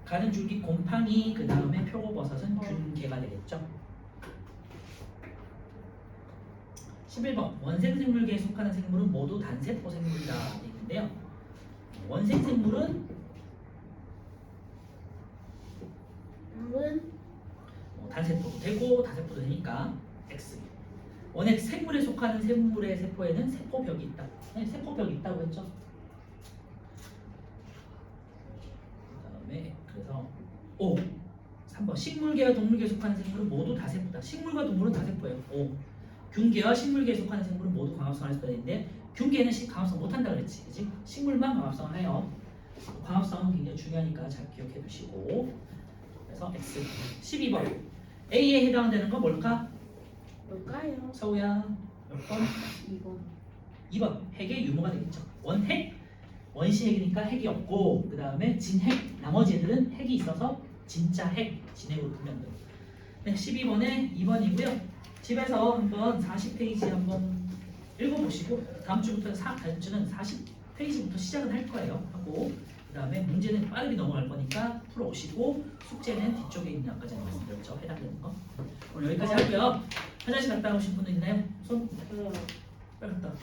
가는 줄기, 곰팡이, 그 다음에 표고버섯은 균계가 되겠죠. 11번 원생생물계에 속하는 생물은 모두 단세포 생물이다 되어 있는데요. 원생생물은 단세포도 되고 다세포도 되니까 X. 원핵 생물에 속하는 생물의 세포에는 세포벽이 있다. 네, 세포벽이 있다고 했죠. 그래서 5. 3번 식물계와 동물계에 속하는 생물은 모두 다세포다. 식물과 동물은 다세포예요. 5. 균계와 식물계에 속하는 생물은 모두 광합성을 할 수가 있는데 균계는 광합성 못한다 그랬지, 그치? 식물만 광합성을 해요. 광합성은 굉장히 중요하니까 잘 기억해 두시고. 그래서 X. 12번 A에 해당되는 건 뭘까? 뭘까요? 서우야 몇 번? 2번. 2번 핵의 유무가 되겠죠. 원핵 원시핵이니까 핵이 없고 그 다음에 진핵 나머지 애들은 핵이 있어서 진짜 핵 진핵으로 보면 돼요. 네, 12번에 2번이고요. 집에서 한번 40페이지 한번 읽어보시고 다음 주는 40페이지부터 시작은 할 거예요. 하고 그 다음에 문제는 빠르게 넘어갈 거니까 풀어오시고 숙제는 뒤쪽에 있는 아까 전에 말씀드렸죠. 해당되는 거. 오늘 여기까지 하고요. 화장실 갔다 오신 분들 있나요? 손? 저요. 빨리 갔다 와.